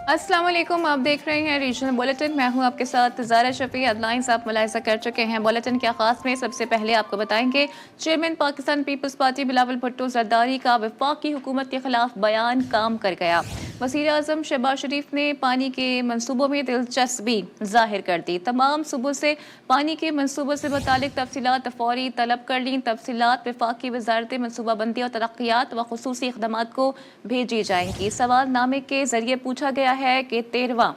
अस्सलाम वालेकुम, आप देख रहे हैं रीजनल बुलेटिन। मैं हूं आपके साथ ज़ारा शफी। हेडलाइंस आप मुलाहिज़ा कर चुके हैं। बुलेटिन के आगाज़ में सबसे पहले आपको बताएंगे chairman Pakistan peoples party Bilawal Bhutto Zardari का वफाकी हुकूमत के खिलाफ बयान काम कर गया। वज़ीर आज़म शहबाज शरीफ ने पानी के मनसूबों में दिलचस्पी जाहिर कर दी। तमाम सूबों से पानी के मनसूबों से मुतालिक तफसीलात फौरी तलब कर ली। तफसीलात वफाकी वजारत मनसूबाबंदी और तरक्यात व खुसूसी इक़दामात को भेजी जाएंगी। सवाल नामे के जरिए पूछा गया है कि 13वां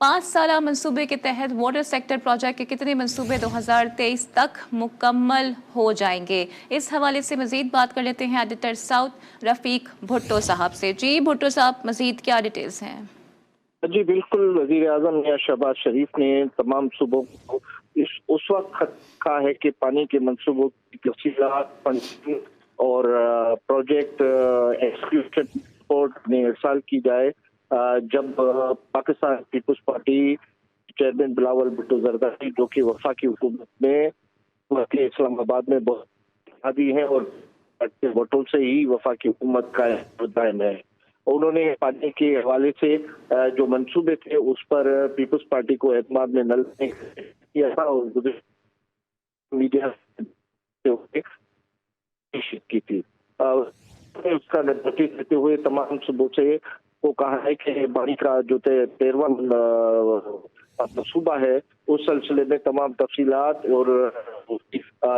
5 साला मनसूबे के तहत वाटर सेक्टर प्रोजेक्ट के कितने मनसूबे 2023 तक मुकम्मल हो जाएंगे। इस हवाले से मजीद बात कर लेते हैं एडिटर साउथ रफीक भुट्टो साहब से। जी भुट्टो साहब, मजीद क्या डिटेल्स हैं? जी बिल्कुल, वजीर आजम या शहबाज शरीफ ने तमाम सूबों को उस वक्त खत कहा है कि पानी के मंसूबों की तफसीलात फंडिंग और प्रोजेक्ट एग्जीक्यूशन रिपोर्ट में इरसाल की जाए। जब Pakistan peoples party chairman Bilawal Bhutto Zardari जो कि वफाकी हुकूमत में वकील इस्लामाबाद में बहुत आदि है और वोटों से ही वफाकी हुकूमत का दायम है। उन्होंने पानी के हवाले से जो मंसूबे थे उस पर पीपल्स पार्टी को एतमाद में न लेने किया था और मीडिया की थी। उसका नोटिस देते हुए तमाम सूबों से वो कहा है कि पानी का जो 13वां मनसूबा है उस सिलसिले में तमाम तफसीलात और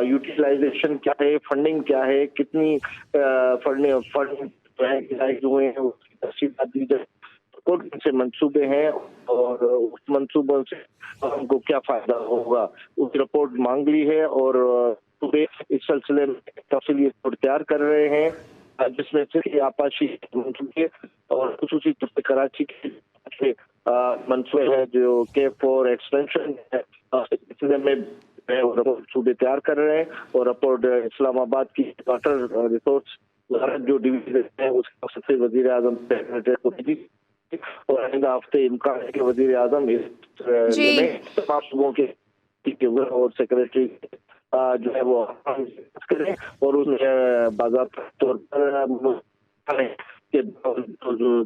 यूटिलाइजेशन क्या है, फंडिंग क्या है, कितनी फंड हुए हैं उसकी तफसीलात दी जाए, कौन से मंसूबे हैं और उस मंसूबों से हमको क्या फायदा होगा, उस रिपोर्ट मांग ली है और इस सिलसिले में तफसीली रिपोर्ट तैयार कर रहे हैं जिसमें से आपाशी मंसूबे और खुसूसी तौर पर कराची के मंसूबे हैं जो के4 एक्सटेंशन है, सिलसिले में मंसूबे तैयार कर रहे हैं और रिपोर्ट इस्लामाबाद की वाटर रिसोर्स जो डिवीजन है उसके मकसद से वजीर आजम को भेजी और आइंदा हफ्ते इम्कान है कि वजीर आजम इस में तमाम सूबों के और सेक्रेटरी जो है वो करें और उसमें बाज़ाब्ता तौर पर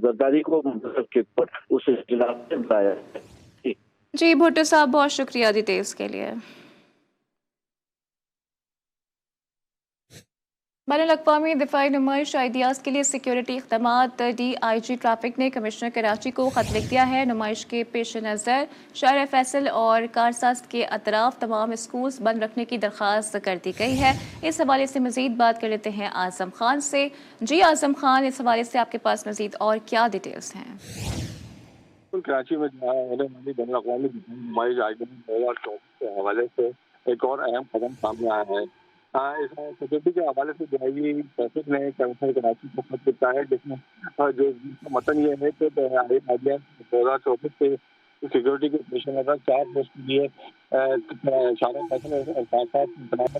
जरदारी को के उस इजलास में बुलाया है। जी भुट्टो साहब, बहुत शुक्रिया डिटेल्स के लिए। बैनुल-अक़वामी दिफाई नुमाइश आइडियाज़ के लिए सिक्योरिटी इक़दामात। DIG ट्रैफिक ने कमिश्नर कराची को खत लिख दिया है। नुमाइश के पेश नज़र शहर फैसल और कारसाज के अतराफ तमाम स्कूल्स बंद रखने की दरख्वास्त कर दी गई है। इस हवाले से मजीद बात कर लेते हैं आज़म खान से। जी आज़म खान, इस हवाले से आपके पास मजीद और क्या डिटेल्स हैं? कराची में बैनुल-अक़वामी नुमाइश आइडियाज़ के हवाले से एक और अहम कदम सामने आया है। इस सिक्योरिटी के हवाले से DIG ट्रैफिक ने कमिश्नर कराची को खत लिखा है जिसमें जो मतन ये है कि आइडियाज़ 2024 से सिक्योरिटी के पेश नज़र 4 पोस्ट के लिए शारा फैसल और साथ-साथ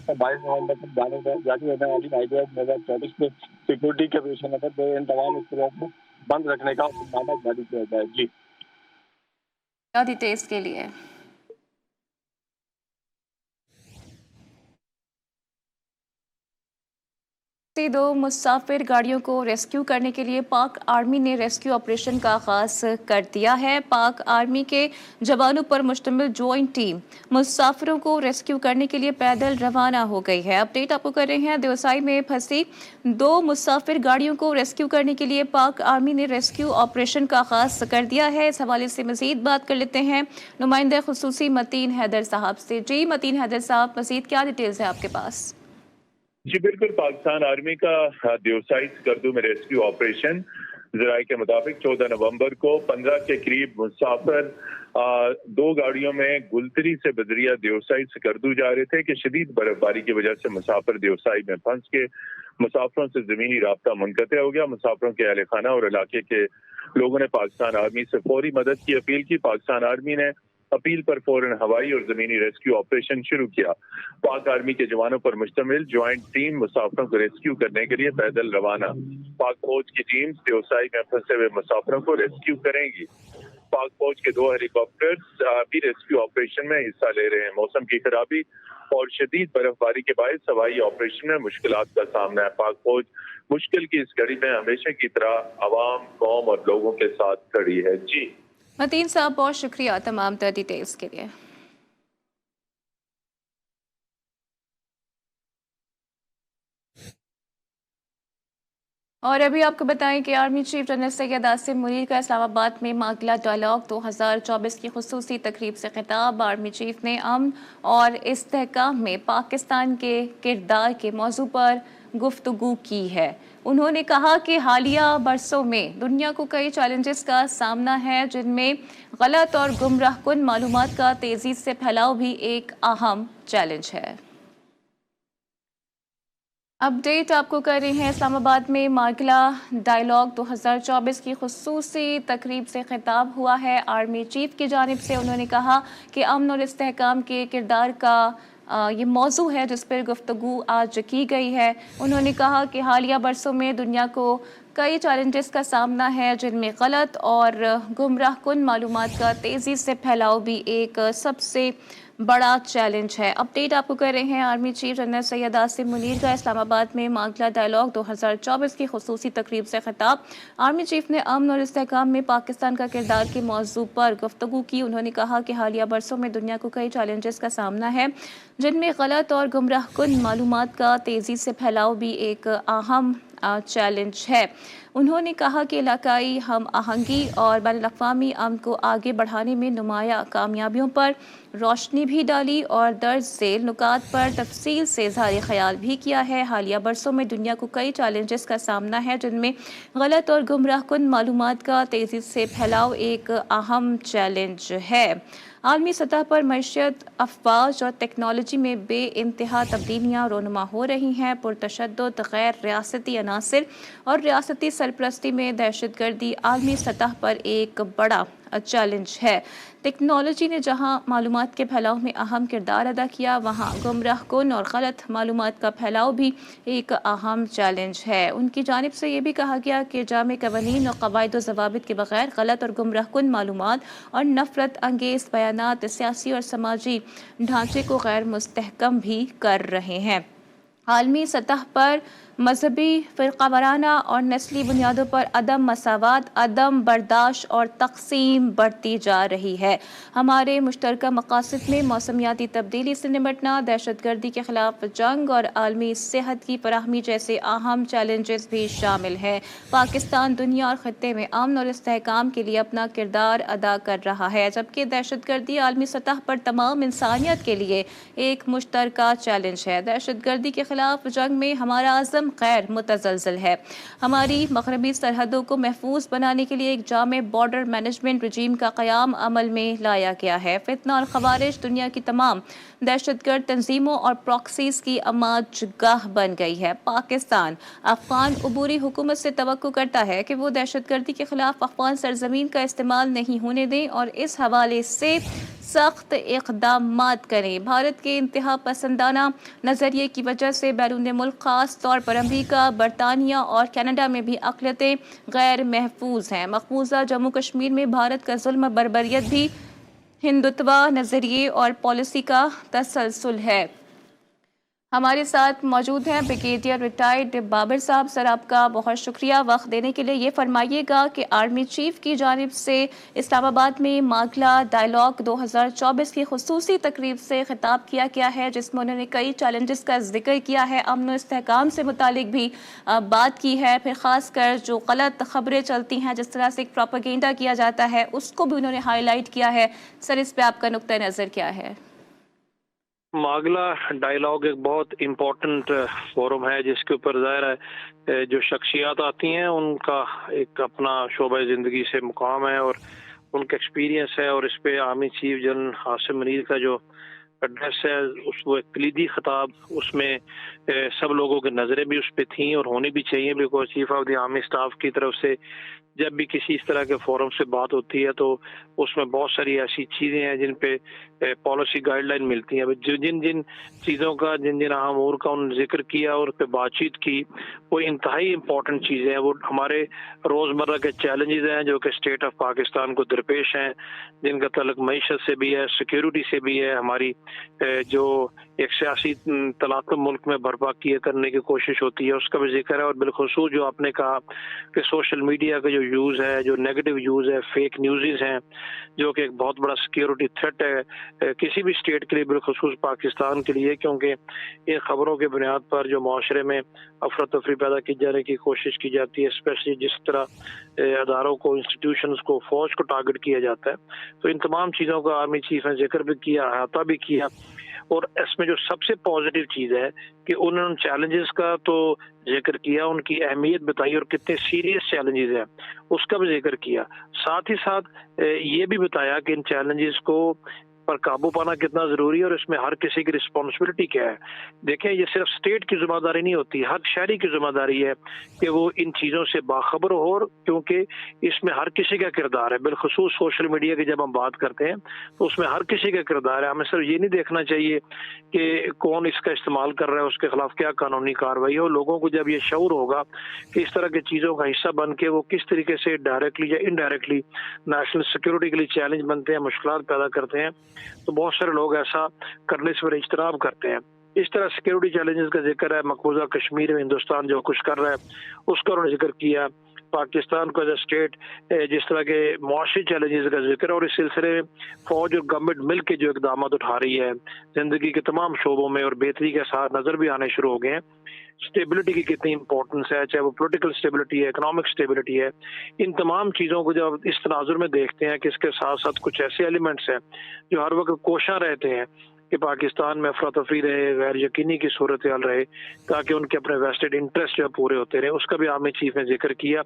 का 22 नवंबर तक जारी होने वाली आइडियाज़ 2024 में सिक्योरिटी के पेश नज़र इन तमाम स्कूलों को बंद रखने का हुक्मनामा जारी किया जाए। जी क्या डिटेल्स के लिए? दो मुसाफिर गाड़ियों को रेस्क्यू करने के लिए पाक आर्मी ने रेस्क्यू ऑपरेशन का आगाज कर दिया है। पाक आर्मी के जवानों पर मुश्तमिल ज्वाइंट टीम मुसाफिरों को रेस्क्यू करने के लिए पैदल रवाना हो गई है। अपडेट आपको कर रहे हैं, देवसाई में फंसी 2 मुसाफिर गाड़ियों को रेस्क्यू करने के लिए पाक आर्मी ने रेस्क्यू ऑपरेशन का आगाज कर दिया है। इस हवाले से मजीद बात कर लेते हैं नुमाइंदा खुसूसी मतीन हैदर साहब से। जी मतीन हैदर साहब, मजीद क्या डिटेल्स है आपके पास? जी बिल्कुल, पाकिस्तान आर्मी का देवसाई स्कर्दू में रेस्क्यू ऑपरेशन जराये के मुताबिक 14 नवंबर को 15 के करीब मुसाफिर 2 गाड़ियों में गुलतरी से बदरिया देवसाई स्कर्दू जा रहे थे कि शदीद बर्फबारी की वजह से मुसाफिर देवसाई में फंस के मुसाफिरों से जमीनी राब्ता मुनक़ते हो गया। मुसाफिरों के अहले खाना और इलाके के लोगों ने पाकिस्तान आर्मी से फौरी मदद की अपील की। पाकिस्तान आर्मी ने अपील पर फौरन हवाई और जमीनी रेस्क्यू ऑपरेशन शुरू किया। पाक आर्मी के जवानों पर मुश्तमिल ज्वाइंट टीम मुसाफिरों को रेस्क्यू करने के लिए पैदल रवाना। पाक फौज की टीम देवसाई में फंसे हुए मुसाफिरों को रेस्क्यू करेंगी। पाक फौज के 2 हेलीकॉप्टर्स भी रेस्क्यू ऑपरेशन में हिस्सा ले रहे हैं। मौसम की खराबी और शदीद बर्फबारी के बाद हवाई ऑपरेशन में मुश्किलात का सामना है। पाक फौज मुश्किल की इस घड़ी में हमेशा की तरह आवाम, कौम और लोगों के साथ खड़ी है। जी मतीन साहब, बहुत शुक्रिया तमाम तर डिटेल्स के लिए। और अभी आपको बताएं कि army chief general Syed Asim Munir का इस्लामाबाद में मागला डायलॉग 2024 की खुसूसी तकरीब से खिताब। आर्मी चीफ ने अमन और इस्तेहकाम में पाकिस्तान के किरदार के मौजू पर गुफ्तगू की है। उन्होंने कहा कि हालिया बरसों में दुनिया को कई चैलेंजेस का सामना है, जिनमें गलत और गुमराहकुन मालूमात का तेज़ी से फैलाव भी एक अहम चैलेंज है। अपडेट आपको कर रहे हैं इस्लामाबाद में मागला डायलॉग 2024 की खुसूसी तकरीब से खिताब हुआ है। आर्मी चीफ की जानिब से उन्होंने कहा कि अमन और इस्तेहकाम के किरदार का ये मौजू है जिस पर गुफ्तगू आज की गई है। उन्होंने कहा कि हालिया बरसों में दुनिया को कई चैलेंजेस का सामना है, जिनमें गलत और गुमराहकुन मालूमात का तेज़ी से फैलाव भी एक सबसे बड़ा चैलेंज है। अपडेट आपको कर रहे हैं army chief general Syed Asim Munir का इस्लामाबाद में मागला डायलॉग 2024 की खुसूसी तकरीब से खिताब। आर्मी चीफ ने अमन और इस्तेहकाम में पाकिस्तान का किरदार के मौजू पर गुफ्तगू की। उन्होंने कहा कि हालिया बरसों में दुनिया को कई चैलेंजेस का सामना है, जिनमें गलत और गुमराहकुन मालूमात का तेज़ी से फैलाव भी एक अहम चैलेंज है। उन्होंने कहा कि इलाकाई हम आहंगी और बैनुल-अक़वामी अमन को आगे बढ़ाने में नुमाया कामयाबियों पर रोशनी भी डाली और दर्ज झेल नुकात पर तफसील से इज़हार ख्याल भी किया है। हालिया बरसों में दुनिया को कई चैलेंजेस का सामना है, जिनमें गलत और गुमराहकुन मालूमात का तेज़ी से फैलाव एक अहम चैलेंज है। आलमी सतह पर मईशत, अफवाज और टेक्नोलॉजी में बे इंतहा तब्दीलियाँ रोनुमा हो रही हैं। पुरतशद्दुद गैर रियासती अनासिर और रियासती सरपरस्ती में दहशतगर्दी आलमी सतह पर एक बड़ा चैलेंज है। टेक्नोलॉजी ने जहां मालूमात के फैलाव में अहम किरदार अदा किया, वहां गुमराहकुन और गलत मालूमात का फैलाव भी एक अहम चैलेंज है। उनकी जानिब से ये भी कहा गया कि जामे कवानीन और कवायद व ज़वाबित के बगैर गलत और गुमराहकुन मालूमात और नफरत अंगेज़ बयानात सियासी और समाजी ढांचे को गैर मुस्तहकम भी कर रहे हैं। आलमी सतह पर मजहबी, फ़िरक़ावाराना और नस्ली बुनियादों पर अदम मसावात, अदम बर्दाश्त और तक़सीम बढ़ती जा रही है। हमारे मुश्तरका मक़ासद में मौसमियाती तब्दीली से निपटना, दहशतगर्दी के ख़िलाफ़ जंग और आलमी सेहत की फराहमी जैसे अहम चैलेंजेस भी शामिल हैं। पाकिस्तान दुनिया और ख़त्ते में अमन और इस्तेहकाम के लिए अपना किरदार अदा कर रहा है, जबकि दहशतगर्दी आलमी सतह पर तमाम इंसानियत के लिए एक मुश्तरका चैलेंज है। दहशतगर्दी के ख़िलाफ़ जंग में हमारा आज़म गैर मुतज़लज़ल है। हमारी मग़रबी सरहदों को महफूज बनाने के लिए एक जामे बॉर्डर मैनेजमेंट रजीम का क़याम अमल में लाया गया है। फितना और ख़वारिज दुनिया की तमाम दहशतगर्द तंजीमों और प्रॉक्सीज़ की अमाजगाह बन गई है। पाकिस्तान अफ़गान अबूरी हुकूमत से तवक्को करता है कि वो दहशतगर्दी के ख़िलाफ़ अफ़गान सरज़मीन का इस्तेमाल नहीं होने दें और इस हवाले से सख्त इक़दामात करें। भारत के इंतहा पसंदाना नज़रिए की वजह से बैरून मुल्क, ख़ास तौर पर अमरीका, बरतानिया और कनाडा में भी अक़लियतें गैर महफूज हैं। मक़बूज़ा जम्मू कश्मीर में भारत का जुल्म बर्बरियत भी हिंदुत्वा नज़रिए और पॉलिसी का तसलसल है। हमारे साथ मौजूद हैं ब्रिगेडियर रिटायर्ड बाबर साहब। सर, आपका बहुत शुक्रिया वक्त देने के लिए। ये फरमाइएगा कि आर्मी चीफ की जानिब से इस्लामाबाद में मागला डायलॉग 2024 की खुसूसी तकरीब से खिताब किया गया है, जिसमें उन्होंने कई चैलेंजेस का जिक्र किया है, अमन और इस्तेहकाम से मुतालिक भी बात की है, फिर ख़ासकर जो गलत खबरें चलती हैं, जिस तरह से एक प्रोपेगेंडा किया जाता है, उसको भी उन्होंने हाईलाइट किया है। सर, इस पर आपका नुक्ता नज़र क्या है? मागला डायलॉग एक बहुत इम्पोर्टेंट फोरम है, जिसके ऊपर ज़ाहिर है जो शख्सियात आती हैं उनका एक अपना शोबा ज़िंदगी से मुकाम है और उनका एक्सपीरियंस है। और इस पे army chief general Asim Munir का जो एड्रेस है, उस वो एक कलीदी खिताब, उसमें सब लोगों की नज़रें भी उस पर थीं और होनी भी चाहिए, because chief of the army staff की तरफ से जब भी किसी इस तरह के फोरम से बात होती है तो उसमें बहुत सारी ऐसी चीज़ें हैं जिन पे पॉलिसी गाइडलाइन मिलती हैं। जिन जिन चीज़ों का जिन जिन अमूर का उन्होंने जिक्र किया और उस पर बातचीत की, वो इंतहाई इम्पोर्टेंट चीज़ें हैं। वो हमारे रोज़मर्रा के चैलेंजेस हैं जो कि स्टेट ऑफ पाकिस्तान को दरपेश हैं, जिनका तल्लुक मईशत से भी है, सिक्योरिटी से भी है, हमारी जो एक सियासी तलातुम मुल्क में बर्पा किए करने की कोशिश होती है उसका भी जिक्र है। और बिलखुसूस जो आपने कहा कि सोशल मीडिया का जो यूज़ है, जो नेगेटिव यूज़ है, फेक न्यूज़ हैं, जो कि एक बहुत बड़ा सिक्योरिटी थ्रेट है किसी भी स्टेट के लिए, बिलखुसूस पाकिस्तान के लिए, क्योंकि इन खबरों के बुनियाद पर जो माशरे में अफरा तफरी पैदा की जाने की कोशिश की जाती है, स्पेशली जिस तरह अदारों को, इंस्टीट्यूशंस को, फौज को टारगेट किया जाता है। तो इन तमाम चीज़ों का आर्मी चीफ ने जिक्र भी किया, अहाता भी किया। और इसमें जो सबसे पॉजिटिव चीज़ है कि उन्होंने चैलेंजेस का तो जिक्र किया, उनकी अहमियत बताई और कितने सीरियस चैलेंजेस हैं उसका भी जिक्र किया। साथ ही साथ ये भी बताया कि इन चैलेंजेस को पर काबू पाना कितना जरूरी है और इसमें हर किसी की रिस्पॉन्सिबिलिटी क्या है। देखें, ये सिर्फ स्टेट की जिम्मेदारी नहीं होती, हर शहरी की जिम्मेदारी है कि वो इन चीज़ों से बाखबर हो, क्योंकि इसमें हर किसी का किरदार है। बिलखुसूस सोशल मीडिया की जब हम बात करते हैं तो उसमें हर किसी का किरदार है। हमें सिर्फ ये नहीं देखना चाहिए कि कौन इसका इस्तेमाल कर रहा है, उसके खिलाफ क्या कानूनी कार्रवाई हो। लोगों को जब ये शऊर होगा कि इस तरह की चीज़ों का हिस्सा बन के वो किस तरीके से डायरेक्टली या इनडायरेक्टली नेशनल सिक्योरिटी के लिए चैलेंज बनते हैं, मुश्किलात पैदा करते हैं, तो बहुत सारे लोग ऐसा करने से इज्तनाब करते हैं। इस तरह सिक्योरिटी चैलेंजेस का जिक्र है, मकबूजा कश्मीर में हिंदुस्तान जो कुछ कर रहा है उसका उन्होंने जिक्र किया। पाकिस्तान को एज ए स्टेट जिस तरह के मुआशी चैलेंजेस का जिक्र, और इस सिलसिले में फौज और गवर्नमेंट मिल के जो इकदाम उठा रही है जिंदगी के तमाम शोबों में, और बेहतरी के साथ नजर भी आने शुरू हो गए हैं। स्टेबिलिटी की कितनी इंपॉर्टेंस है, चाहे वो पॉलिटिकल स्टेबिलिटी है, इकोनॉमिक स्टेबिलिटी है, इन तमाम चीज़ों को जब इस तनाजुर में देखते हैं कि इसके साथ साथ कुछ ऐसे एलिमेंट्स हैं जो हर वक्त कोशां रहते हैं कि पाकिस्तान में अफरा तफरी रहे, गैर यकीनी की सूरत हाल रहे, ताकि उनके अपने वेस्टेड इंटरेस्ट जो पूरे होते रहे, उसका भी आर्मी चीफ ने जिक्र किया।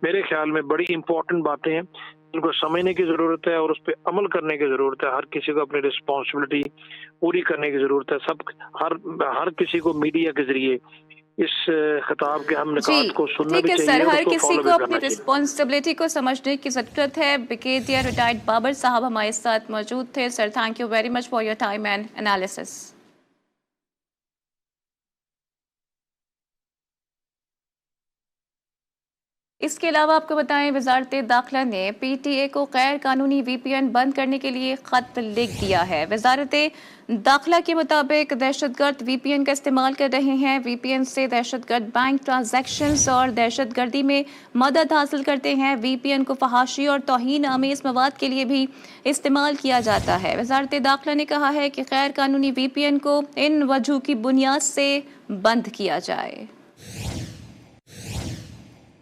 मेरे ख्याल में बड़ी इंपॉर्टेंट बातें हैं, उनको समझने की ज़रूरत है और उस पर अमल करने की ज़रूरत है। हर किसी को अपनी रिस्पॉन्सिबिलिटी पूरी करने की ज़रूरत है। हर किसी को मीडिया के ज़रिए इस खिताब के हम निकात को सुनना भी चाहिए। सर, हर किसी को अपनी रिस्पॉन्सिबिलिटी को समझने की ज़रूरत है। ब्रिगेडियर रिटायर्ड बाबर साहब हमारे साथ मौजूद थे। Sir, thank you very much for your time and analysis. इसके अलावा आपको बताएं, वजारत दाखिला ने PTA को गैर कानूनी VPN बंद करने के लिए खत लिख दिया है। वजारत दाखिला के मुताबिक दहशतगर्द VPN का इस्तेमाल कर रहे हैं। VPN से दहशतगर्द बैंक ट्रांजैक्शंस और दहशतगर्दी में मदद हासिल करते हैं। VPN को फहाशी और तौहीन आमेज मवाद के लिए भी इस्तेमाल किया जाता है। वजारत दाखिला ने कहा है कि गैर कानूनी VPN को इन वजह की बुनियाद से बंद किया जाए।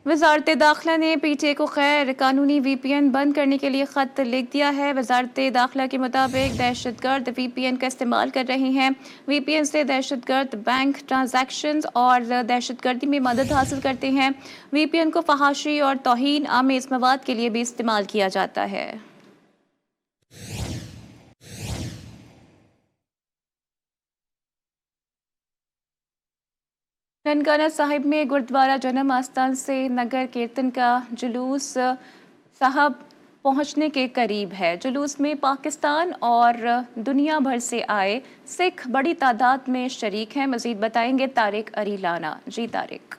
वजारत दाखिला ने PTA को गैर कानूनी VPN बंद करने के लिए ख़त लिख दिया है। वजारत दाखिला के मुताबिक दहशतगर्द VPN का इस्तेमाल कर रहे हैं। VPN से दहशतगर्द बैंक ट्रांजैक्शंस और दहशतगर्दी में मदद हासिल करते हैं। VPN को फहाशी और तौहीन आमेज मवाद के लिए भी इस्तेमाल किया जाता है। ननकाना साहिब में गुरुद्वारा जन्म आस्थान से नगर कीर्तन का जुलूस साहब पहुंचने के करीब है। जुलूस में पाकिस्तान और दुनिया भर से आए सिख बड़ी तादाद में शरीक हैं। मजीद बताएंगे तारिक अरीलाना। जी तारिक।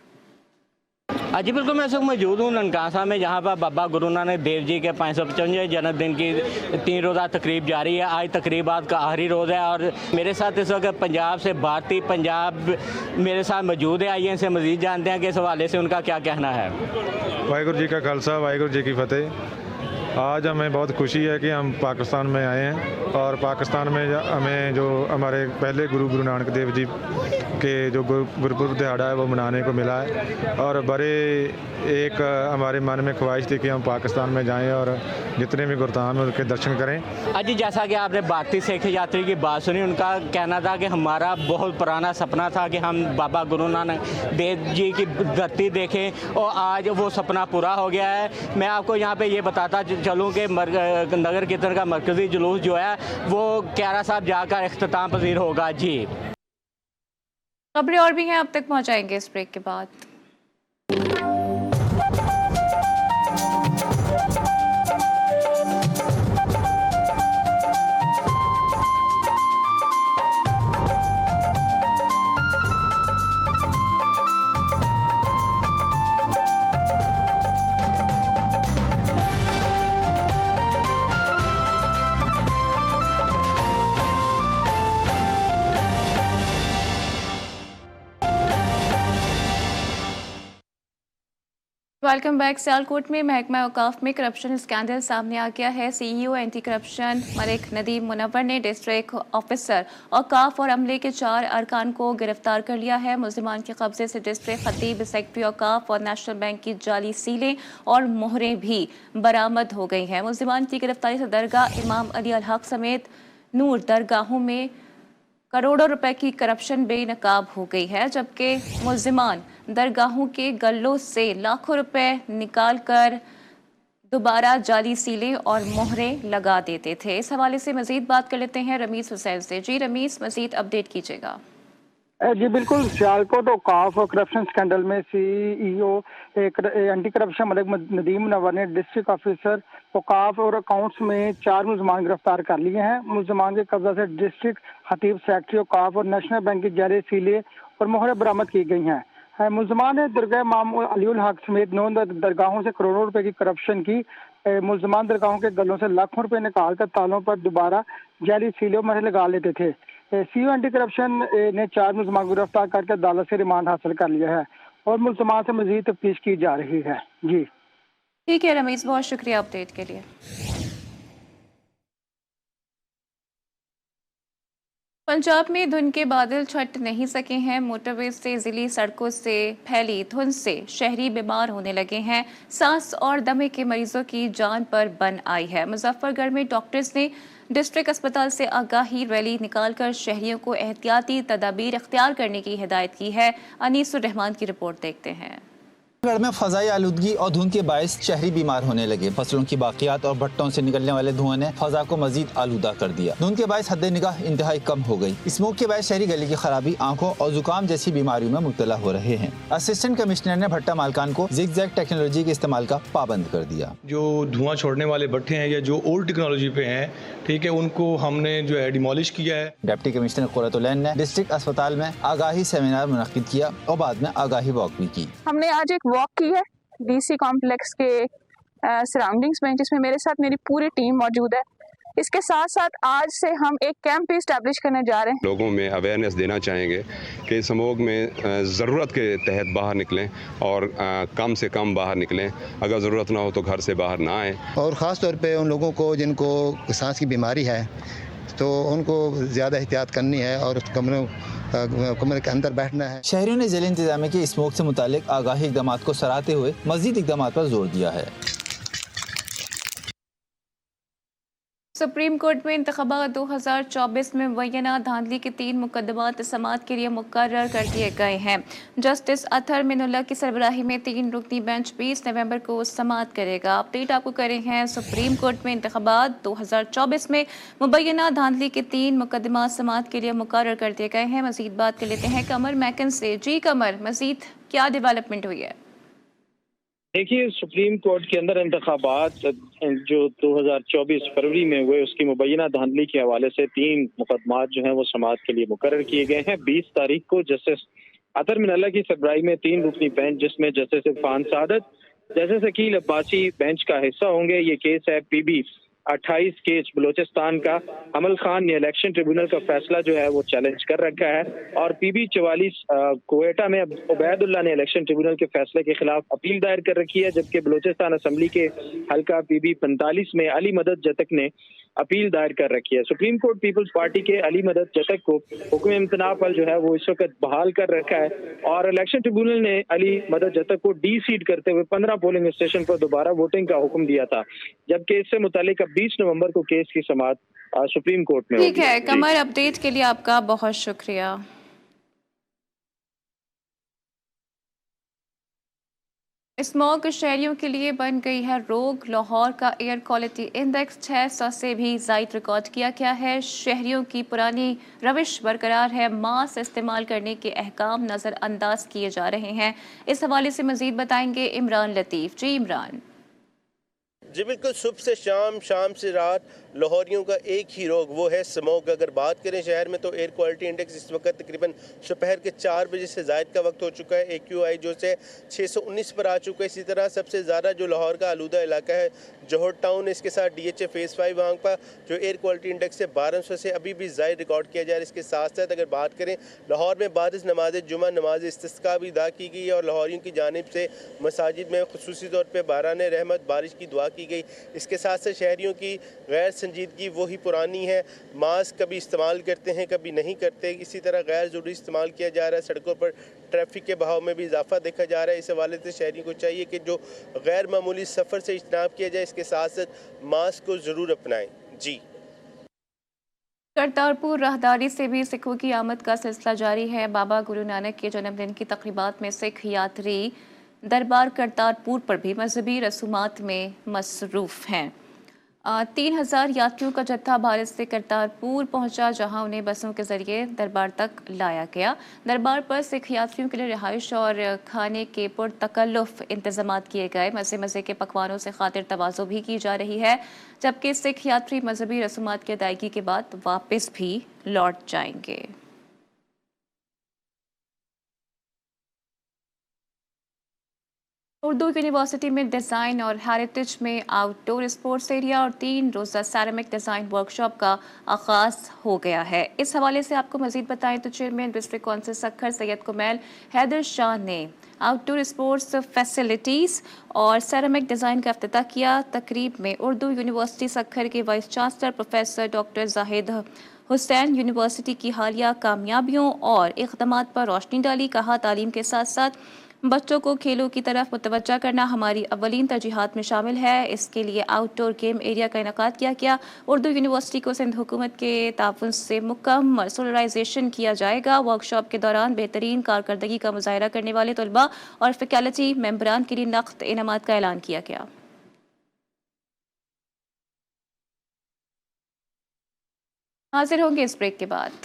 जी बिल्कुल, मैं इस वक्त मौजूद हूँ ननकाना साहब में, जहाँ पर बाबा गुरु नानक देव जी के 555वें जन्मदिन की 3 रोज़ा तकरीब जारी है। आज तकरीबात का आखिरी रोज़ है और मेरे साथ इस वक्त पंजाब से भारतीय पंजाब मेरे साथ मौजूद है। आइए इनसे मज़ीद जानते हैं कि इस हवाले से उनका क्या कहना है। वाहिगुरू जी का खालसा, वाहिगुरू जी की फतेह। आज हमें बहुत खुशी है कि हम पाकिस्तान में आए हैं और पाकिस्तान में हमें जो हमारे पहले गुरु नानक देव जी के जो गुरपुरब दिहाड़ा है वो मनाने को मिला है। और बड़े एक हमारे मन में ख्वाहिश थी कि हम पाकिस्तान में जाएं और जितने भी गुरधाम हैं उनके दर्शन करें। आज जैसा कि आपने भारतीय सिख यात्री की बात सुनी, उनका कहना था कि हमारा बहुत पुराना सपना था कि हम बाबा गुरु नानक देव जी की धरती देखें और आज वो सपना पूरा हो गया है। मैं आपको यहाँ पे ये बताता चलूँ कि नगर कीर्तन का मरकजी जुलूस जो है वो क्यारा साहब जाकर इख्तिताम पजीर होगा। जी, खबरें और भी हैं, अब तक पहुँचाएंगे इस ब्रेक के बाद। Welcome back. सियालकोट में महकमा औकाफ में करप्शन स्कैंडल सामने आ गया है। CEO anti corruption Malik Nadeem Munawwar ने डिस्ट्रिक्ट ऑफिसर औकाफ और अमले के 4 अरकान को गिरफ्तार कर लिया है। मुल्जिमान के कब्जे से डिस्ट्रिक्ट खतीब, सेक्रेटरी औकाफ और नेशनल बैंक की जाली सीलें और मोहरें भी बरामद हो गई हैं। मुल्जिमान की गिरफ्तारी से दरगाह इमाम अली अल हक समेत नूर दरगाहों में करोड़ों रुपए की करप्शन बेनकाब हो गई है, जबकि मुल्जिमान दरगाहों के गल्लों से लाखों रुपए निकाल कर दोबारा जाली सीलें और मोहरें लगा देते थे। इस हवाले से मजीद बात कर लेते हैं रमीज हुसैन से। जी रमीज, मजीद अपडेट कीजिएगा। जी बिल्कुल, सियालकोट औकाफ और करप्शन स्कैंडल में CEO anti corruption Malik Nadeem Munawwar ने डिस्ट्रिक्ट ऑफिसर औकाफ और अकाउंट्स में 4 मुल्जिमान गिरफ्तार कर लिए हैं। मुल्जिमान के कब्जा से डिस्ट्रिक्ट खतीब, सेक्रेटरी औकाफ और नेशनल बैंक की जाली सीलें और मोहरें बरामद की गई हैं। मुल्जिमान ने दरगाह इमाम अली अल हक समेत 9 दरगाहों से करोड़ों रुपए की करप्शन की। मुल्जिमान दरगाहों के गलों से लाखों रुपए निकाल कर तालों पर दोबारा जाली सीलों में लगा लेते थे। सीईओ एंटी करप्शन ने 4 मुल्जिमान को गिरफ्तार करके अदालत से रिमांड हासिल कर लिया है और मुल्जिमान से मजीद तफ्तीश की जा रही है। जी ठीक है रमीज, बहुत शुक्रिया अपडेट के लिए। पंजाब में धुंध के बादल छट नहीं सके हैं। मोटरवे से जिली सड़कों से फैली धुंध से शहरी बीमार होने लगे हैं। सांस और दमे के मरीजों की जान पर बन आई है। मुजफ्फरगढ़ में डॉक्टर्स ने डिस्ट्रिक्ट अस्पताल से आगाही रैली निकालकर शहरियों को एहतियाती तदाबीर इख्तियार करने की हिदायत की है। अनीसुर रहमान की रिपोर्ट देखते हैं। गढ़ में फजाई आलूदगी और धुंध के बायस शहरी बीमार होने लगे। फसलों की बाकियात और भट्टों से निकलने वाले धुआं ने फजा को मजीद आलूदा कर दिया। धुंध के बायस हद निगाह इंतहाई कम हो गई। स्मोक के बायस शहरी गले की खराबी, आंखों और जुकाम जैसी बीमारियों में मुब्तला हो रहे हैं। असिस्टेंट कमिश्नर ने भट्टा मालकान को जिग-जैग टेक्नोलॉजी के इस्तेमाल का पाबंद कर दिया। जो धुआं छोड़ने वाले भट्टे हैं या जो ओल्ड टेक्नोलॉजी पे हैं, ठीक है, उनको हमने जो है डिमोलिश किया है। डिप्टी कमिश्नर कुरतुलैन ने डिस्ट्रिक्ट अस्पताल में आगाही सेमिनार मुनक्किद किया और बाद में आगाही वॉक भी की। हमने आज एक वॉक की है डीसी कॉम्प्लेक्स के सराउंडिंग्स में, जिसमें मेरे साथ मेरी पूरी टीम मौजूद है। इसके साथ साथ आज से हम एक कैंप भी इस्टेब्लिश करने जा रहे हैं। लोगों में अवेयरनेस देना चाहेंगे कि स्मोक में ज़रूरत के तहत बाहर निकलें और कम से कम बाहर निकलें। अगर ज़रूरत ना हो तो घर से बाहर ना आएँ। और ख़ास तौर पे उन लोगों को जिनको सांस की बीमारी है तो उनको ज़्यादा एहतियात करनी है और कमरे के अंदर बैठना है। शहरियों ने ज़िला इंतजामिया के स्मोक से मुतालिक आगाही इक़दामात को सराहते हुए मज़ीद इक़दामात पर जोर दिया है। सुप्रीम कोर्ट में इंतख़ाबात 2024 में मुबैना धांधली के 3 मुकदमात समाअत के लिए मुकर्रर कर दिए गए हैं। जस्टिस अतहर मिनुल्लाह की सरबराही में 3 रुकनी बेंच 20 नवंबर को समाअत करेगा। अपडेट आपको करे हैं। सुप्रीम कोर्ट में इंतख़ाबात 2024 में मुबैना धांधली के 3 मुकदमात समाअत के लिए मुकर्रर कर दिए गए हैं। मज़ीद बात कर लेते हैं कमर मैकन से। जी कमर, मज़ीद क्या डेवलपमेंट हुई है? देखिए, सुप्रीम कोर्ट के अंदर इंतखाबात जो 2024 फरवरी में हुए उसकी मुबैना धांधली के हवाले से 3 मुकदमात जो हैं वो समाअत के लिए मुकर्रर किए गए हैं। 20 तारीख को जस्टिस अतहर मिनुल्लाह की सरबराही में 3 रुकनी बेंच, जिसमें जस्टिस इरफान सादत, जस्टिस अकील अब्बासी बेंच का हिस्सा होंगे। ये केस है PB 28 केस बलोचिस्तान का। अमल खान ने इलेक्शन ट्रिब्यूनल का फैसला जो है वो चैलेंज कर रखा है और PB 44 कोयटा में उबैदुल्लाह ने इलेक्शन ट्रिब्यूनल के फैसले के खिलाफ अपील दायर कर रखी है, जबकि बलोचिस्तान असम्बली के हल्का PB 45 में अली मदद जतक ने अपील दायर कर रखी है। सुप्रीम कोर्ट पीपल्स पार्टी के अली मदद जतक को हुक्म इम्तना पर जो है वो इस वक्त बहाल कर रखा है और इलेक्शन ट्रिब्यूनल ने अली मदद जतक को डी-सीट करते हुए 15 पोलिंग स्टेशन पर दोबारा वोटिंग का हुक्म दिया था, जबकि इससे मुतालिक अब 20 नवंबर को केस की समाअत सुप्रीम कोर्ट में। ठीक है कमर, अपडेट के लिए आपका बहुत शुक्रिया। स्मॉग शहरियों के लिए बन गई है रोग। लाहौर का एयर क्वालिटी इंडेक्स 600 से भी ज़ायद रिकॉर्ड किया गया है। शहरियों की पुरानी रविश बरकरार है। मास्क इस्तेमाल करने के अहकाम नज़रअंदाज किए जा रहे हैं। इस हवाले से मज़ीद बताएंगे इमरान लतीफ़। जी इमरान। जी बिल्कुल, सुबह से शाम, शाम से रात लाहौरियों का एक ही रोग, वो है स्मोक। अगर बात करें शहर में तो एयर क्वालिटी इंडेक्स इस वक्त तकरीबन दोपहर के 4 बजे से ज़ायद का वक्त हो चुका है। AQI जो से 619 पर आ चुका है। इसी तरह सबसे ज़्यादा जो लाहौर का आलूदा इलाका है जौहर टाउन, इसके साथ DHA फेज़ 5 वहाँ पर जो एयर क्वालिटी इंडेक्स है 1200 से अभी भी ज़ायद रिकॉर्ड किया जा रहा है। इसके साथ साथ अगर बात करें लाहौर में बारिश नमाज जुमा नमाज इस्तिस्का भी अदा की गई है और लाहौरियों की जानिब से मसाजिद में खुसूसी तौर पर बारान रहमत बारिश की दुआ की गई। इसके साथ साथ शहरियों की गैर संजीदगी वही पुरानी है, मास्क कभी इस्तेमाल करते हैं कभी नहीं करते। इसी तरह गैर ज़रूरी इस्तेमाल किया जा रहा है। सड़कों पर ट्रैफिक के बहाव में भी इजाफा देखा जा रहा है। इस हवाले से शहरियों को चाहिए कि जो गैर मामूली सफ़र से इज्तनाब किया जाए, इसके साथ साथ मास्क को ज़रूर अपनाएं। जी। करतारपुर राहदारी से भी सिखों की आमद का सिलसिला जारी है। बाबा गुरु नानक के जन्मदिन की तकरीबात में सिख यात्री दरबार करतारपुर पर भी मजहबी रसूमात में मसरूफ़ हैं। 3000 यात्रियों का जत्था भारत से करतारपुर पहुंचा, जहां उन्हें बसों के जरिए दरबार तक लाया गया। दरबार पर सिख यात्रियों के लिए रिहाइश और खाने के पुरतकल्लुफ़ इंतजाम किए गए। मज़े मज़े के पकवानों से खातिर तवाज़ो भी की जा रही है, जबकि सिख यात्री मजहबी रसूमात की अदायगी के बाद वापस भी लौट जाएंगे। उर्दू यूनिवर्सिटी में डिज़ाइन और हेरिटेज में आउटडोर स्पोर्ट्स एरिया और 3 रोज़ा सेरेमिक डिज़ाइन वर्कशॉप का आगाज़ हो गया है। इस हवाले से आपको मज़ीद बताएं तो chairman district council Sukkur Syed Kumail Haider Shah ने आउटडोर स्पोर्ट्स फैसिलिटीज़ और सेरेमिक डिज़ाइन का इफ्तिताह किया। तकरीब में उर्दू यूनिवर्सिटी सक्खर के vice chancellor professor doctor Zahid Hussain university की हालिया कामयाबियों और इक़दामात पर रोशनी डाली। कहा, तालीम के साथ साथ बच्चों को खेलों की तरफ मुतवज्जा करना हमारी अव्वलीन तरजीहात में शामिल है। इसके लिए आउटडोर गेम एरिया का इनेकाद किया गया। उर्दू यूनिवर्सिटी को सिंध हुकूमत के ताउन से मुकम्मल सोलराइजेशन किया जाएगा। वर्कशॉप के दौरान बेहतरीन कारकर्दगी का मुजाहरा करने वाले तलबा और फैकल्टी मेंबरान के लिए नक़द इनामात का ऐलान किया गया। हाजिर होंगे इस ब्रेक के बाद।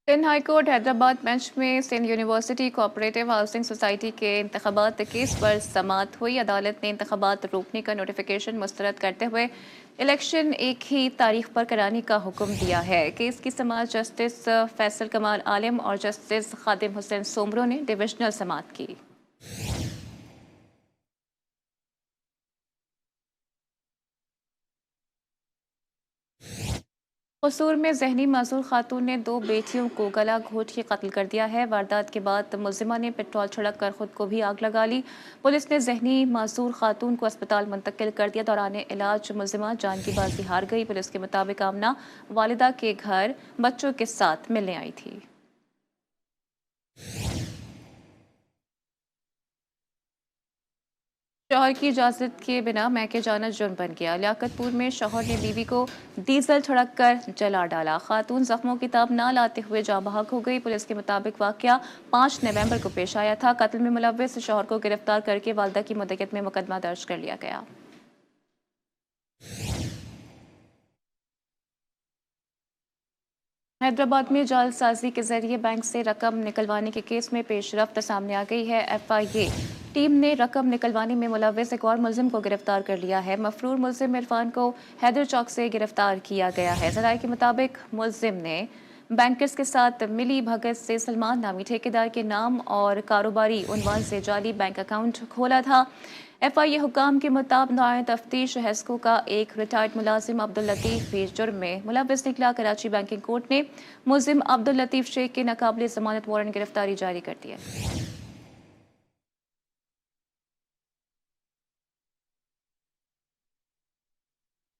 Sindh high court Hyderabad bench में Sindh university cooperative housing society के इंतखाबात केस पर समाअत हुई। अदालत ने इंतखाबात रोकने का नोटिफिकेशन मुस्तरद करते हुए इलेक्शन एक ही तारीख पर कराने का हुक्म दिया है। केस की समाअत जस्टिस फैसल कमाल आलिम और जस्टिस खादिम हुसैन सोमरो ने डिविजनल समाअत की। कसूर में जहनी माजूर खातून ने 2 बेटियों को गला घोंट के कत्ल कर दिया है। वारदात के बाद मुलजिमा ने पेट्रोल छिड़क कर खुद को भी आग लगा ली। पुलिस ने जहनी माजूर खातून को अस्पताल मुंतकिल कर दिया। दौरान इलाज मुलजिमा जान की बाजी हार गई। पुलिस के मुताबिक आमना वालिदा के घर बच्चों के साथ मिलने आई थी। शौहर की इजाज़त के बिना मैके जाना जुर्म बन गया। लियाकतपुर में शौहर ने बीवी को डीजल छिड़क कर जला डाला। खातून जख्मों की ताब ना लाते हुए जाँ बहक हो गई। पुलिस के मुताबिक वाक़या 5 नवंबर को पेश आया था। कत्ल में मुलव्विस शौहर को गिरफ्तार करके वालिदा की मुद्दत में मुकदमा दर्ज कर लिया गया। हैदराबाद में जालसाजी के जरिए बैंक से रकम निकलवाने के केस में पेशरफ्त सामने आ गई है। FIA टीम ने रकम निकलवाने में मुलव्विस एक और मुलजिम को गिरफ्तार कर लिया है। मफरूर मुलजिम इरफान को हैदर चौक से गिरफ्तार किया गया है। ज़राए के मुताबिक मुलजिम ने बैंकर्स के साथ मिली भगत से सलमान नामी ठेकेदार के नाम और कारोबारी उन्वान से जाली बैंक अकाउंट खोला था। FIA हुकाम के मुताबिक नायब तफ्तीश हेस्को का एक रिटायर्ड मुलाजिम अब्दुल लतीफ़ भी जुर्म में मुलव्विस निकला। कराची बैंकिंग कोर्ट ने मुलजिम अब्दुल लतीफ़ शेख के नाकाबिले ज़मानत वारंट गिरफ्तारी जारी कर दी है।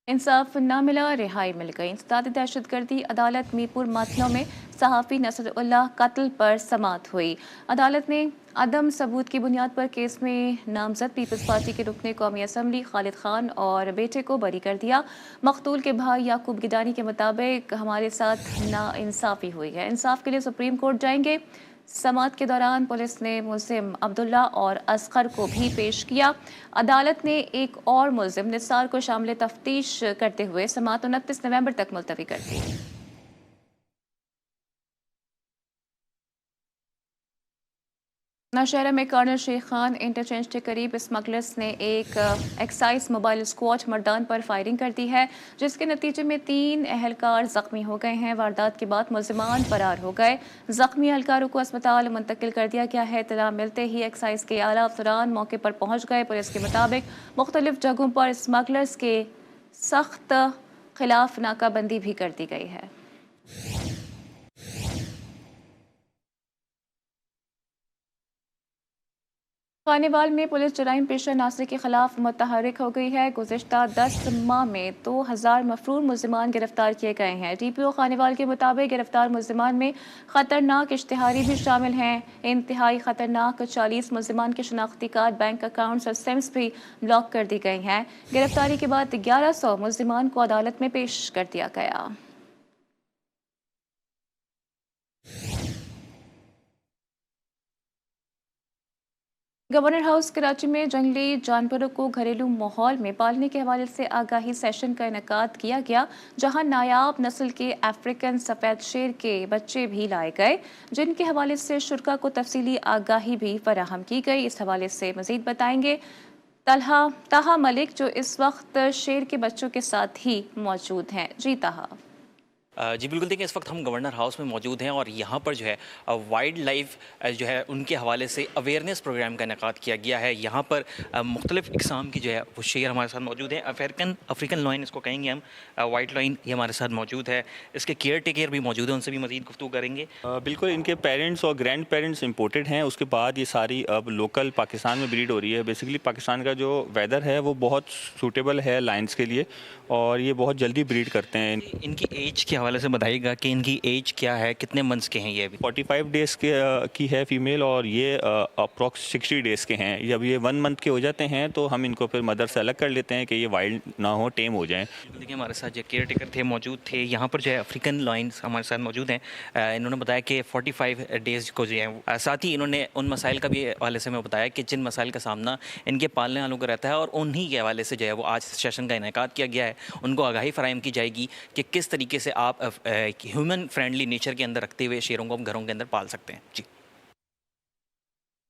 इंसाफ न मिला, रिहाई मिल गई। इंसदाद दहशतगर्दी अदालत मीरपुर माथनों में सहाफ़ी नसरुल्लाह कत्ल पर समाअत हुई। अदालत ने अदम सबूत की बुनियाद पर केस में नामजद पीपल्स पार्टी के रुकने कौमी असम्बली खालिद खान और बेटे को बरी कर दिया। मकतूल के भाई याकूब गिदानी के मुताबिक हमारे साथ नाइंसाफ़ी हुई है, इंसाफ के लिए सुप्रीम कोर्ट जाएंगे। समाअत के दौरान पुलिस ने मुलजिम अब्दुल्ला और असगर को भी पेश किया। अदालत ने एक और मुलजिम निसार को शामिल तफ्तीश करते हुए समाअत 29 नवंबर तक मुलतवी कर दी। नौशहरा में कर्नल शेख खान इंटरचेंज के करीब स्मगलर्स ने एक एक्साइज मोबाइल स्क्वाड मर्दान पर फायरिंग कर दी है, जिसके नतीजे में 3 एहलकार जख्मी हो गए हैं। वारदात के बाद मुलजिमान फरार हो गए। जख्मी एहलकारों को अस्पताल मुंतकिल कर दिया गया है। इत्तला मिलते ही एक्साइज के आला अफसरान मौके पर पहुंच गए। पुलिस के मुताबिक मुख्तलिफ जगहों पर स्मगलर्स के सख्त खिलाफ नाकाबंदी भी कर दी गई है। खानेवाल में पुलिस जराइम पेशा नासरी के खिलाफ मुतहरिक हो गई है। गुज़िश्ता 10 माह में 2000 मफरूर मुलजिमान गिरफ्तार किए गए हैं। DPO खानेवाल के मुताबिक गिरफ्तार मुलजिमान में खतरनाक इश्तिहारी भी शामिल हैं। इंतहाई खतरनाक 40 मुलजिमान के शनाख्ती कार्ड, बैंक अकाउंट्स और सिम्स भी ब्लॉक कर दी गई हैं। गिरफ्तारी के बाद 1100 मुलजिमान को अदालत में पेश कर दिया गया। गवर्नर हाउस कराची में जंगली जानवरों को घरेलू माहौल में पालने के हवाले से आगाही सेशन का इनेकाद किया गया, जहां नायाब नस्ल के अफ्रीकन सफ़ेद शेर के बच्चे भी लाए गए, जिनके हवाले से शुरा को तफसीली आगाही भी फराहम की गई। इस हवाले से मज़ीद बताएंगे ताहा मलिक, जो इस वक्त शेर के बच्चों के साथ ही मौजूद हैं। जी ताहा। जी बिल्कुल, देखिए इस वक्त हम गवर्नर हाउस में मौजूद हैं और यहाँ पर जो है वाइल्ड लाइफ जो है उनके हवाले से अवेयरनेस प्रोग्राम का इनेकाद किया गया है। यहाँ पर मुख्तलिफ़ इक़साम की जो है वो शेर हमारे साथ मौजूद हैं। अफ्रीकन लॉइन इसको कहेंगे हम, वाइट लॉइन ये हमारे साथ मौजूद है। इसके केयर टेकर भी मौजूद है, उनसे भी मज़ीद गुफ्तगू करेंगे। बिल्कुल, इनके पेरेंट्स और ग्रैंड पेरेंट्स इंपोर्टेड हैं। उसके बाद ये सारी अब लोकल पाकिस्तान में ब्रीड हो रही है। बेसिकली पाकिस्तान का जो वेदर है वो बहुत सूटेबल है लायंस के लिए और ये बहुत जल्दी ब्रीड करते हैं। इनकी एज के हवाले से बताइएगा कि इनकी एज क्या है, कितने मंथ्स के हैं ये अभी? 45 डेज़ की है फीमेल और ये अप्रॉक्स 60 डेज़ के हैं। जब ये 1 मंथ के हो जाते हैं तो हम इनको फिर मदर से अलग कर लेते हैं कि ये वाइल्ड ना हो, टेम हो जाएं। देखिए हमारे साथ जो केयर टेकर थे मौजूद थे। यहाँ पर जो है अफ्रीकन लॉइन्स हमारे साथ मौजूद हैं। इन्होंने बताया कि 45 डेज़ को जो है, साथ ही इन्होंने उन मसाइल का भी हवाले से मैं बताया कि जिन मसाइल का सामना इनके पालने वालों को रहता है और उन्हीं के हवाले से जो है वो आज सेशन का इनेकाद किया गया है। उनको आगाही फराहम की जाएगी कि किस तरीके से आप ह्यूमन फ्रेंडली नेचर के अंदर रखते हुए शेरों को हम घरों के अंदर पाल सकते हैं। जी।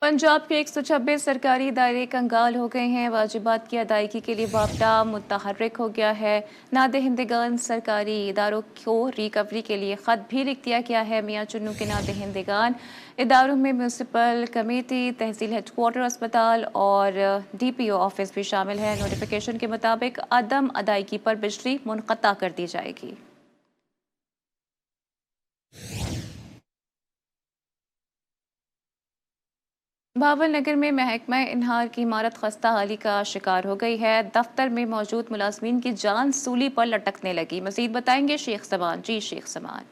पंजाब के 126 सरकारी इदारे कंगाल हो गए हैं। वाजिबात की अदायगी के लिए वापडा मुतहर्रिक हो गया है। नादहिंदगान सरकारी इदारों को रिकवरी के लिए ख़त भी लिख दिया गया है। मियाँ चुन्नू के नादहिंदगान इदारों में म्यूनसिपल कमेटी, तहसील हेडक्वार्टर, अस्पताल और DPO ऑफिस भी शामिल है। नोटिफिकेशन के मुताबिक अदम अदायगी पर बिजली मुनक़ता कर दी जाएगी। भावल नगर में महकमा इन्हार की इमारत खस्ता हाली का शिकार हो गई है। दफ्तर में मौजूद मुलाजमीन की जान सूली पर लटकने लगी। मजीद बताएंगे शेख समान। जी शेख समान।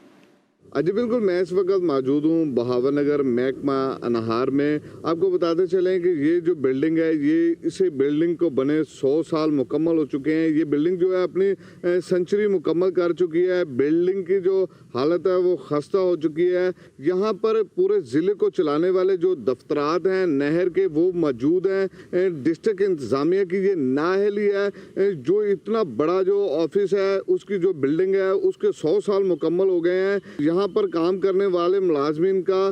जी बिल्कुल, मैं इस वक्त मौजूद हूँ बहावल नगर महकमा अनहार में। आपको बताते चलें कि ये जो बिल्डिंग है, ये इसे बिल्डिंग को बने 100 साल मुकम्मल हो चुके हैं। ये बिल्डिंग जो है अपनी सेंचुरी मुकम्मल कर चुकी है। बिल्डिंग की जो हालत है वो खस्ता हो चुकी है। यहाँ पर पूरे ज़िले को चलाने वाले जो दफ्तरात हैं नहर के वो मौजूद हैं। डिस्ट्रिक्ट इंतज़ामिया की ये नाअहली है। जो इतना बड़ा जो ऑफिस है उसकी जो बिल्डिंग है उसके 100 साल मुकम्मल हो गए हैं। यहाँ पर काम करने वाले मुलाजमीन का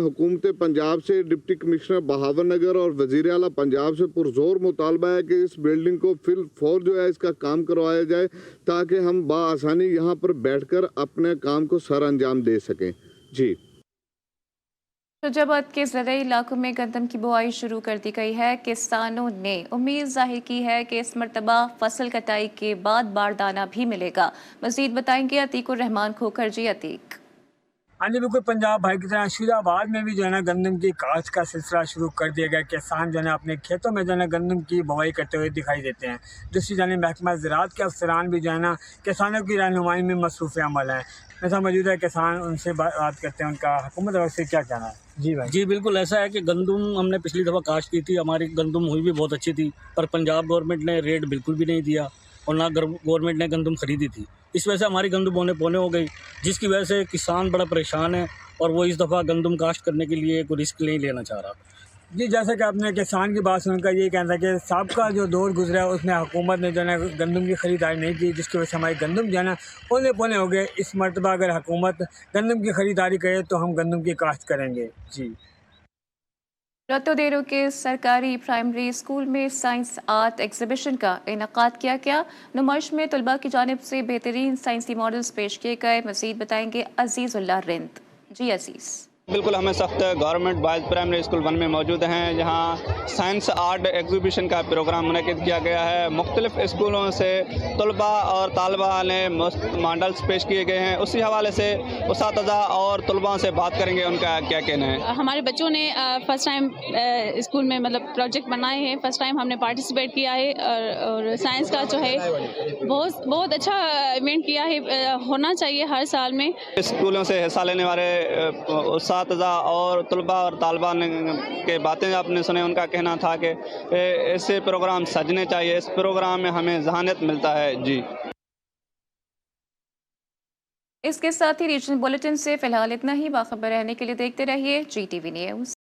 हुकूमत पंजाब से, डिप्टी कमिश्नर बहावल नगर और वज़ीर आला पंजाब से पुरजोर मुतालबा है कि इस बिल्डिंग को फिल फौर जो है इसका काम करवाया जाए ताकि हम बाआसानी यहाँ पर बैठकर अपने काम को सर अंजाम दे सकें। जी। फैजाबाद के ज़राई इलाकों में गंदम की बुआई शुरू कर दी गई है। किसानों ने उम्मीद जाहिर की है कि इस मरतबा फसल कटाई के बाद बारदाना भी मिलेगा। मज़ीद बताएंगे अतीकुर रहमान खोखर। जी अतीक। हाँ जी बिल्कुल, पंजाब भाई की तरह शुजाबाद में भी जो है ना गंदम की काश्त का सिलसिला शुरू कर दिया गया। किसान जो है अपने खेतों में जो है ना गंदम की बुआई करते हुए दिखाई देते हैं। दूसरी जानिब महकमा ज़राअत के अफसरान भी जो है ना किसानों की रहनुमाई में मसरूफ़ अमल हैं। मेरे साथ मौजूद है किसान, उनसे बात करते हैं उनका हुकूमत से क्या कहना है। जी भाई। जी बिल्कुल ऐसा है कि गंदम हमने पिछली दफ़ा काश्त की थी, हमारी गंदम हुई भी बहुत अच्छी थी, पर पंजाब गवर्नमेंट ने रेट बिल्कुल भी नहीं दिया और ना गवर्नमेंट ने गंदम खरीदी थी। इस वजह से हमारी गंदम बोने पौने हो गई, जिसकी वजह से किसान बड़ा परेशान है और वो इस दफ़ा गंदम काश्त करने के लिए कोई रिस्क नहीं लेना चाह रहा। जी, जैसे कि आपने किसान की बात सुनकर ये कहना है कि सबका जो दौर गुजरा है उसमें हुकूमत ने जो है गंदम की ख़रीदारी नहीं की, जिसकी वजह से हमारी गंदम जो है ना पौने पौने हो गए। इस मरतबा अगर हुकूमत गंदम की ख़रीदारी करे तो हम गंदम की काश्त करेंगे। जी, रत्तोदेरो के सरकारी प्राइमरी स्कूल में साइंस आर्ट एग्जीबिशन का इनकाद किया गया। नुमाइश में तलबा की जानिब से बेहतरीन साइंसी मॉडल्स पेश किए गए। मज़ीद बताएंगे अजीज़ुल्लाह रिंद। जी अजीज़। बिल्कुल, हमें सख्त गवर्नमेंट बॉयज़ प्राइमरी स्कूल 1 में मौजूद हैं, जहां साइंस आर्ट एग्जीबिशन का प्रोग्राम मुनक़िद किया गया है। मुख्तलिफ स्कूलों से तलबा और तालबा ने मॉडल्स पेश किए गए हैं। उसी हवाले से उस्तादा और तलबा से बात करेंगे, उनका क्या कहना है। हमारे बच्चों ने फ़र्स्ट टाइम स्कूल में मतलब प्रोजेक्ट बनाए हैं, फ़र्स्ट टाइम हमने पार्टिसिपेट किया है और साइंस का जो है बहुत अच्छा इवेंट किया है। होना चाहिए हर साल में। स्कूलों से हिस्सा लेने वाले उस्तादा और तलबा और तालबान के बातें आपने सुने, उनका कहना था कि ऐसे प्रोग्राम सजने चाहिए, इस प्रोग्राम में हमें जहानियत मिलता है। जी, इसके साथ ही रीजनल बुलेटिन से फिलहाल इतना ही। बाखबर रहने के लिए देखते रहिए GTV न्यूज़।